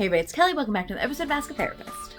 Hey everybody, it's Kelly. Welcome back to another episode of Ask a Therapist.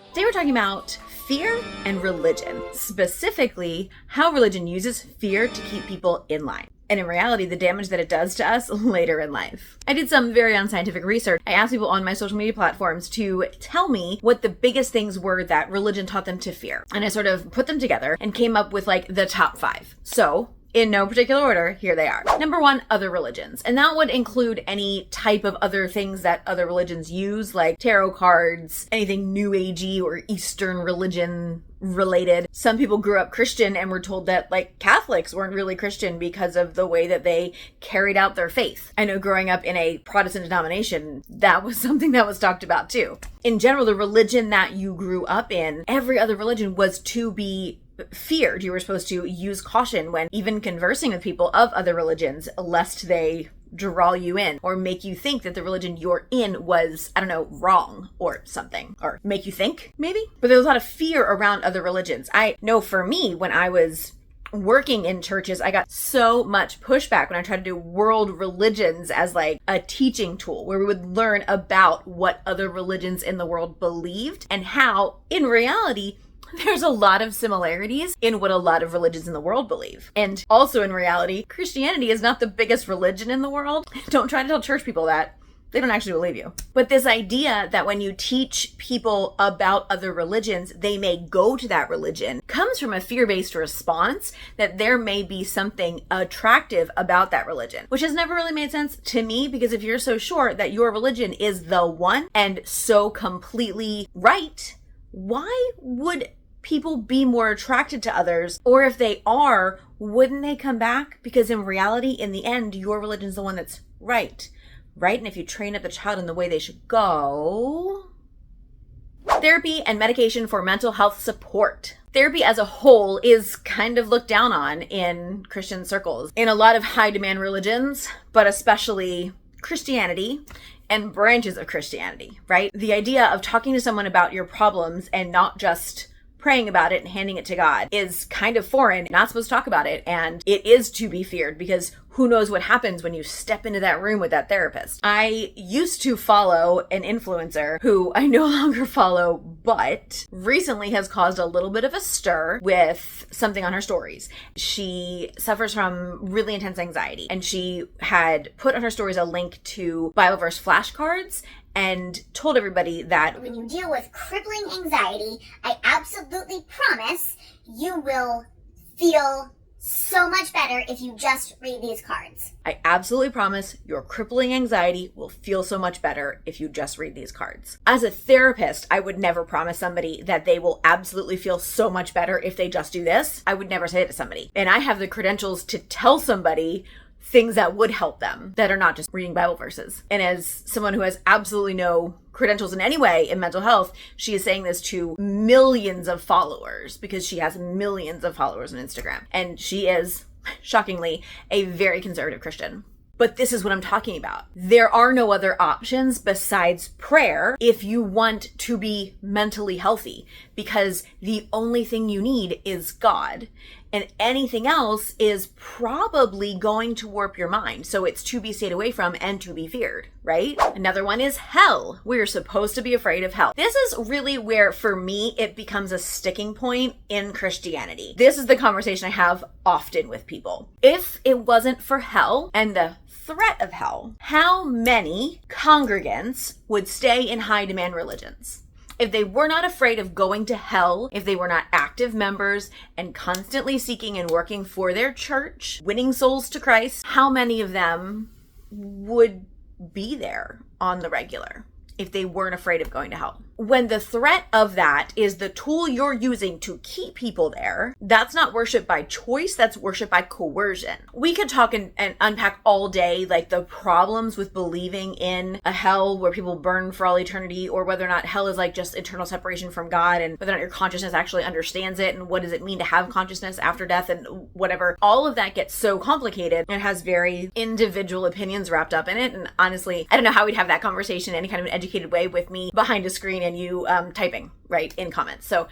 Today we're talking about fear and religion, specifically how religion uses fear to keep people in line. And in reality, the damage that it does to us later in life. I did some very unscientific research. I asked people on my social media platforms to tell me what the biggest things were that religion taught them to fear. And I sort of put them together and came up with like the top 5. So, in no particular order, here they are. Number 1, other religions. And that would include any type of other things that other religions use, like tarot cards, anything New Agey or Eastern religion related. Some people grew up Christian and were told that like Catholics weren't really Christian because of the way that they carried out their faith. I know growing up in a Protestant denomination, that was something that was talked about too. In general, the religion that you grew up in, every other religion was to be feared. You were supposed to use caution when even conversing with people of other religions, lest they draw you in or make you think that the religion you're in was, wrong or something, or make you think maybe. But there's a lot of fear around other religions. I know for me, when I was working in churches, I got so much pushback when I tried to do world religions as like a teaching tool where we would learn about what other religions in the world believed and how in reality there's a lot of similarities in what a lot of religions in the world believe. And also in reality, Christianity is not the biggest religion in the world. Don't try to tell church people that. They don't actually believe you. But this idea that when you teach people about other religions, they may go to that religion comes from a fear-based response that there may be something attractive about that religion, which has never really made sense to me, because if you're so sure that your religion is the one and so completely right, why would people be more attracted to others? Or if they are, wouldn't they come back? Because in reality, in the end, your religion's the one that's right? And if you train up the child in the way they should go. Therapy and medication for mental health support. Therapy as a whole is kind of looked down on in Christian circles, in a lot of high demand religions, but especially Christianity and branches of Christianity, right? The idea of talking to someone about your problems and not just praying about it and handing it to God is kind of foreign. Not supposed to talk about it, and it is to be feared because who knows what happens when you step into that room with that therapist. I used to follow an influencer who I no longer follow, but recently has caused a little bit of a stir with something on her stories. She suffers from really intense anxiety, and she had put on her stories a link to Bible verse flashcards and told everybody that when you deal with crippling anxiety, I absolutely promise you will feel so much better if you just read these cards. I absolutely promise your crippling anxiety will feel so much better if you just read these cards. As a therapist, I would never promise somebody that they will absolutely feel so much better if they just do this. I would never say it to somebody. And I have the credentials to tell somebody things that would help them that are not just reading Bible verses. And as someone who has absolutely no credentials in any way in mental health, she is saying this to millions of followers because she has millions of followers on Instagram. And she is, shockingly, a very conservative Christian. But this is what I'm talking about. There are no other options besides prayer if you want to be mentally healthy, because the only thing you need is God. And anything else is probably going to warp your mind. So it's to be stayed away from and to be feared, right? Another one is hell. We're supposed to be afraid of hell. This is really where, for me, it becomes a sticking point in Christianity. This is the conversation I have often with people. If it wasn't for hell and the threat of hell, how many congregants would stay in high demand religions? If they were not afraid of going to hell, if they were not active members and constantly seeking and working for their church, winning souls to Christ, how many of them would be there on the regular if they weren't afraid of going to hell? When the threat of that is the tool you're using to keep people there, that's not worship by choice, that's worship by coercion. We could talk and unpack all day like the problems with believing in a hell where people burn for all eternity, or whether or not hell is like just eternal separation from God, and whether or not your consciousness actually understands it, and what does it mean to have consciousness after death, and whatever. All of that gets so complicated and has very individual opinions wrapped up in it. And honestly, I don't know how we'd have that conversation in any kind of an educated way with me behind a screen and you typing, right, in comments. So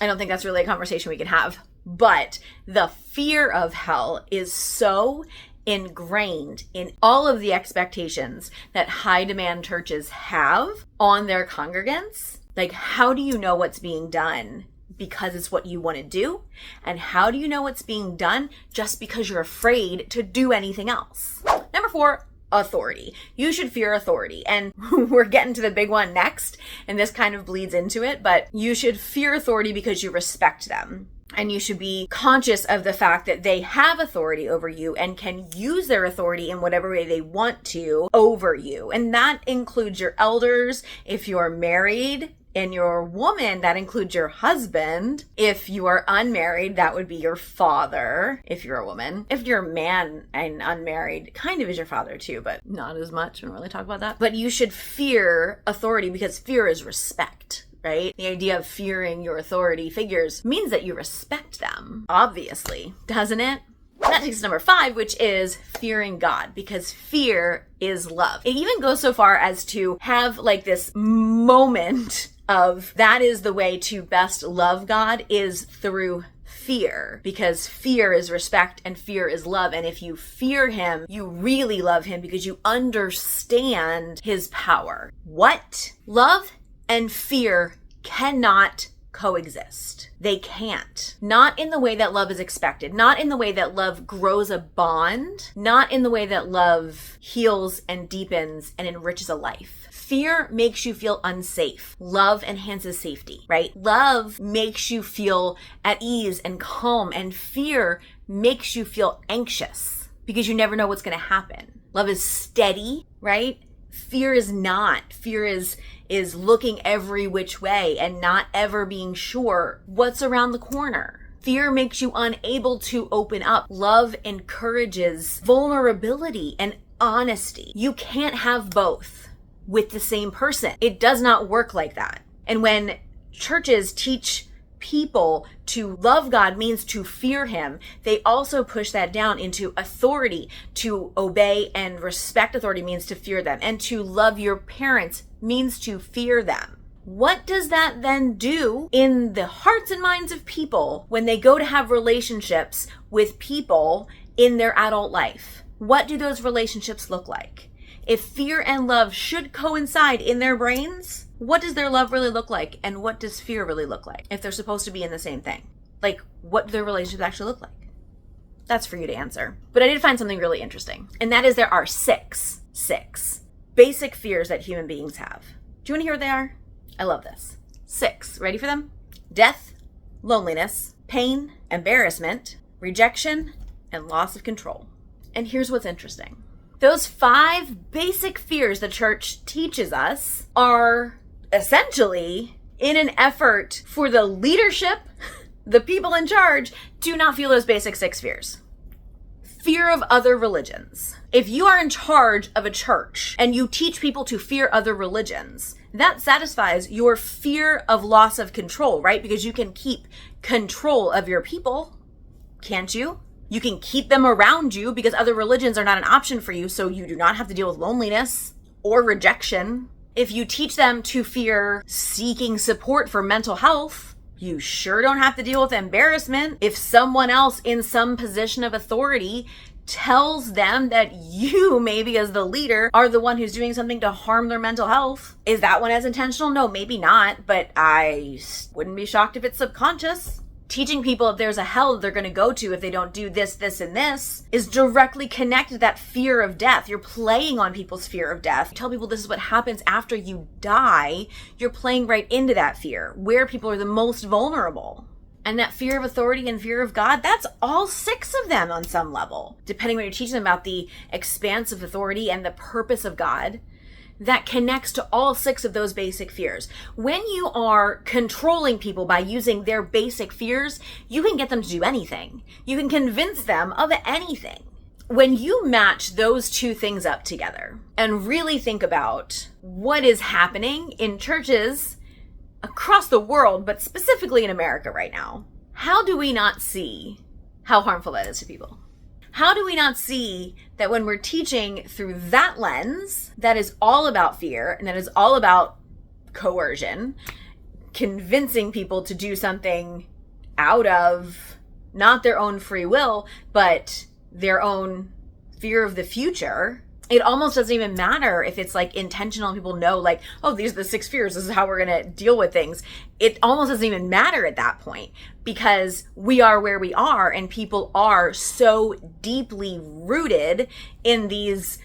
I don't think that's really a conversation we can have. But the fear of hell is so ingrained in all of the expectations that high demand churches have on their congregants. Like, how do you know what's being done because it's what you want to do? And how do you know what's being done just because you're afraid to do anything else? Number 4, authority. You should fear authority. And we're getting to the big one next, and this kind of bleeds into it, but you should fear authority because you respect them. And you should be conscious of the fact that they have authority over you and can use their authority in whatever way they want to over you. And that includes your elders. If you're married and you're a woman, that includes your husband. If you are unmarried, that would be your father, if you're a woman. If you're a man and unmarried, kind of is your father too, but not as much. We don't really talk about that. But you should fear authority because fear is respect. Right? The idea of fearing your authority figures means that you respect them, obviously, doesn't it? That takes us to number 5, which is fearing God, because fear is love. It even goes so far as to have like this moment of that is the way to best love God is through fear, because fear is respect and fear is love. And if you fear him, you really love him because you understand his power. What? Love and fear cannot coexist. They can't. Not in the way that love is expected. Not in the way that love grows a bond. Not in the way that love heals and deepens and enriches a life. Fear makes you feel unsafe. Love enhances safety, right? Love makes you feel at ease and calm, and fear makes you feel anxious because you never know what's going to happen. Love is steady, right? Fear is not. Fear is looking every which way and not ever being sure what's around the corner. Fear makes you unable to open up. Love encourages vulnerability and honesty. You can't have both with the same person. It does not work like that. And when churches teach people to love God means to fear him, they also push that down into authority. To obey and respect authority means to fear them. And to love your parents means to fear them. What does that then do in the hearts and minds of people when they go to have relationships with people in their adult life? What do those relationships look like? If fear and love should coincide in their brains, what does their love really look like? And what does fear really look like? If they're supposed to be in the same thing. Like, what do their relationships actually look like? That's for you to answer. But I did find something really interesting. And that is there are six basic fears that human beings have. Do you want to hear what they are? I love this. 6. Ready for them? Death, loneliness, pain, embarrassment, rejection, and loss of control. And here's what's interesting. Those 5 basic fears the church teaches us are essentially in an effort for the leadership, the people in charge, to not feel those basic 6 fears. Fear of other religions. If you are in charge of a church and you teach people to fear other religions, that satisfies your fear of loss of control, right? Because you can keep control of your people, can't you? You can keep them around you because other religions are not an option for you, so you do not have to deal with loneliness or rejection. If you teach them to fear seeking support for mental health, you sure don't have to deal with embarrassment. If someone else in some position of authority tells them that you, maybe as the leader, are the one who's doing something to harm their mental health, is that one as intentional? No, maybe not, but I wouldn't be shocked if it's subconscious. Teaching people if there's a hell they're going to go to if they don't do this, this, and this is directly connected to that fear of death. You're playing on people's fear of death. You tell people this is what happens after you die. You're playing right into that fear, where people are the most vulnerable. And that fear of authority and fear of God, that's all 6 of them on some level. Depending on what you're teaching them about the expanse of authority and the purpose of God, that connects to all 6 of those basic fears. When you are controlling people by using their basic fears, you can get them to do anything. You can convince them of anything. When you match those 2 things up together and really think about what is happening in churches across the world, but specifically in America right now, how do we not see how harmful that is to people? How do we not see that when we're teaching through that lens, that is all about fear and that is all about coercion, convincing people to do something out of not their own free will, but their own fear of the future, it almost doesn't even matter if it's like intentional and people know like, oh, these are the 6 fears. This is how we're going to deal with things. It almost doesn't even matter at that point because we are where we are and people are so deeply rooted in these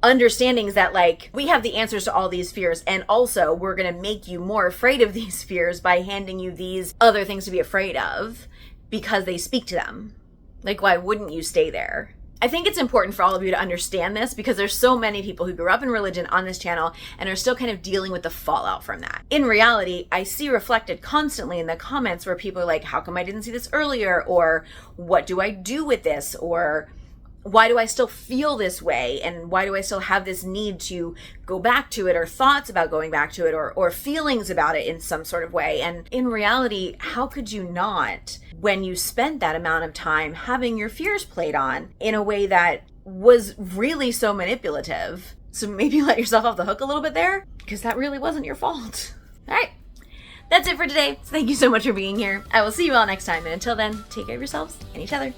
understandings that like we have the answers to all these fears, and also we're going to make you more afraid of these fears by handing you these other things to be afraid of because they speak to them. Like, why wouldn't you stay there? I think it's important for all of you to understand this because there's so many people who grew up in religion on this channel and are still kind of dealing with the fallout from that. In reality, I see reflected constantly in the comments where people are like, how come I didn't see this earlier? Or what do I do with this? Or why do I still feel this way? And why do I still have this need to go back to it, or thoughts about going back to it, or feelings about it in some sort of way? And in reality, how could you not, when you spent that amount of time having your fears played on in a way that was really so manipulative? So maybe let yourself off the hook a little bit there, because that really wasn't your fault. All right. That's it for today. Thank you so much for being here. I will see you all next time. And until then, take care of yourselves and each other.